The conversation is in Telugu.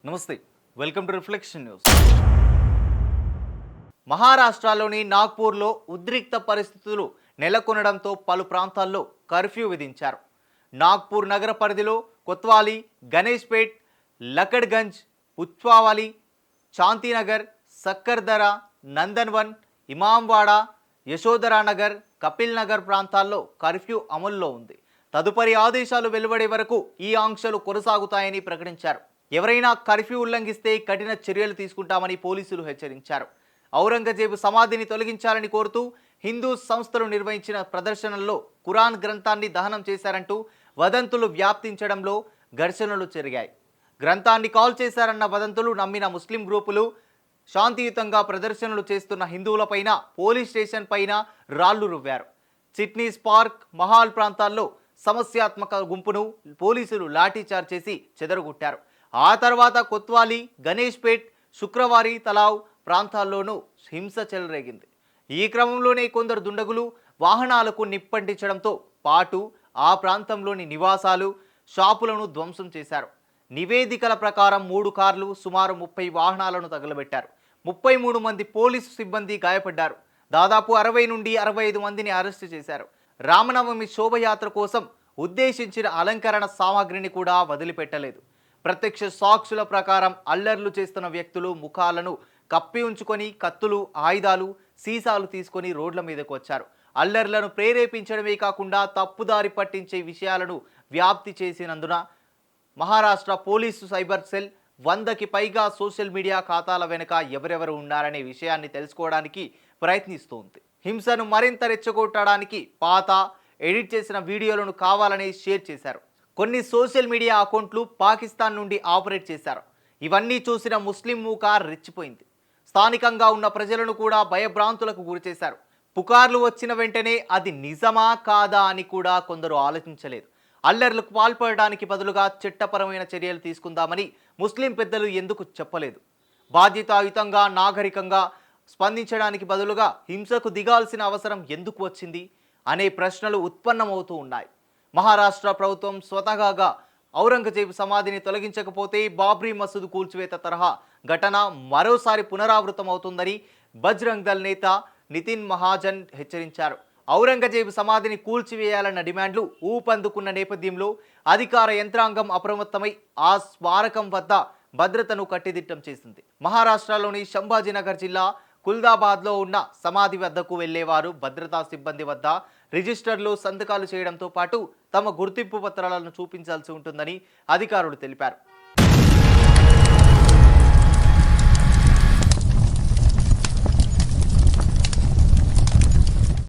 నమస్తే, వెల్కమ్ టు రిఫ్లెక్షన్ న్యూస్. మహారాష్ట్రలోని నాగ్పూర్లో ఉద్రిక్త పరిస్థితులు నెలకొనడంతో పలు ప్రాంతాల్లో కర్ఫ్యూ విధించారు. నాగ్పూర్ నగర పరిధిలో కొత్వాలి, గణేష్పేట్, లకడ్గంజ్, పుచ్వావాలి, శాంతినగర్, సక్కర్దర, నందన్వన్, ఇమాంవాడ, యశోధరానగర్, కపిల్ నగర్ ప్రాంతాల్లో కర్ఫ్యూ అమల్లో ఉంది. తదుపరి ఆదేశాలు వెలువడే వరకు ఈ ఆంక్షలు కొనసాగుతాయని ప్రకటించారు. ఎవరైనా కర్ఫ్యూ ఉల్లంఘిస్తే కఠిన చర్యలు తీసుకుంటామని పోలీసులు హెచ్చరించారు. ఔరంగజేబు సమాధిని తొలగించాలని కోరుతూ హిందూ సంస్థలు నిర్వహించిన ప్రదర్శనల్లో ఖురాన్ గ్రంథాన్ని దహనం చేశారంటూ వదంతులు వ్యాప్తించడంలో ఘర్షణలు జరిగాయి. గ్రంథాన్ని కాల్ చేశారన్న వదంతులు నమ్మిన ముస్లిం గ్రూపులు శాంతియుతంగా ప్రదర్శనలు చేస్తున్న హిందువులపైన పోలీస్ స్టేషన్ పైన రాళ్లు రువ్వారు. చిట్నీస్ పార్క్, మహాల్ ప్రాంతాల్లో సమస్యాత్మక గుంపును పోలీసులు లాఠీచార్జ్ చేసి చెదరగొట్టారు. ఆ తర్వాత కొత్వాలి, గణేష్పేట్, శుక్రవారి తలావ్ ప్రాంతాల్లోనూ హింస చెలరేగింది. ఈ క్రమంలోనే కొందరు దుండగులు వాహనాలకు నిప్పంటించడంతో పాటు ఆ ప్రాంతంలోని నివాసాలు, షాపులను ధ్వంసం చేశారు. నివేదికల ప్రకారం 3 కార్లు, సుమారు 30 వాహనాలను తగలబెట్టారు. 33 మంది పోలీసు సిబ్బంది గాయపడ్డారు. దాదాపు 60 నుండి 65 మందిని అరెస్టు చేశారు. రామనవమి శోభయాత్ర కోసం ఉద్దేశించిన అలంకరణ సామాగ్రిని కూడా వదిలిపెట్టలేదు. ప్రత్యక్ష సాక్షుల ప్రకారం అల్లర్లు చేస్తున్న వ్యక్తులు ముఖాలను కప్పి ఉంచుకొని కత్తులు, ఆయుధాలు, సీసాలు తీసుకొని రోడ్ల మీదకు వచ్చారు. అల్లర్లను ప్రేరేపించడమే కాకుండా తప్పుదారి పట్టించే విషయాలను వ్యాప్తి చేసినందున మహారాష్ట్ర పోలీసు సైబర్ సెల్ 100కి పైగా సోషల్ మీడియా ఖాతాల వెనుక ఎవరెవరు ఉన్నారనే విషయాన్ని తెలుసుకోవడానికి ప్రయత్నిస్తోంది. హింసను మరింత రెచ్చగొట్టడానికి పాత, ఎడిట్ చేసిన వీడియోలను కావాలని షేర్ చేశారు. కొన్ని సోషల్ మీడియా అకౌంట్లు పాకిస్తాన్ నుండి ఆపరేట్ చేశారు. ఇవన్నీ చూసిన ముస్లిం మూక రెచ్చిపోయింది. స్థానికంగా ఉన్న ప్రజలను కూడా భయభ్రాంతులకు గురిచేశారు. పుకార్లు వచ్చిన వెంటనే అది నిజమా కాదా అని కూడా కొందరు ఆలోచించలేదు. అల్లర్లకు పాల్పడడానికి బదులుగా చట్టపరమైన చర్యలు తీసుకుందామని ముస్లిం పెద్దలు ఎందుకు చెప్పలేదు? బాధ్యతాయుతంగా, నాగరికంగా స్పందించడానికి బదులుగా హింసకు దిగాల్సిన అవసరం ఎందుకు వచ్చింది అనే ప్రశ్నలు ఉత్పన్నమవుతూ ఉన్నాయి. మహారాష్ట్ర ప్రభుత్వం స్వతహాగా ఔరంగజేబు సమాధిని తొలగించకపోతే బాబ్రీ మసూదు కూల్చివేత తరహా ఘటన మరోసారి పునరావృతమవుతుందని బజరంగ్ దళ్ నేత నితిన్ మహాజన్ హెచ్చరించారు. ఔరంగజేబు సమాధిని కూల్చివేయాలన్న డిమాండ్లు ఊపందుకున్న నేపథ్యంలో అధికార యంత్రాంగం అప్రమత్తమై ఆ స్మారకం వద్ద భద్రతను కట్టిదిట్టం చేసింది. మహారాష్ట్రలోని సంభాజీనగర్ జిల్లా కుల్దాబాద్లో ఉన్న సమాధి వద్దకు వెళ్లేవారు భద్రతా సిబ్బంది వద్ద రిజిస్టర్లో సంతకాలు చేయడంతో పాటు తమ గుర్తింపు పత్రాలను చూపించాల్సి ఉంటుందని అధికారులు తెలిపారు.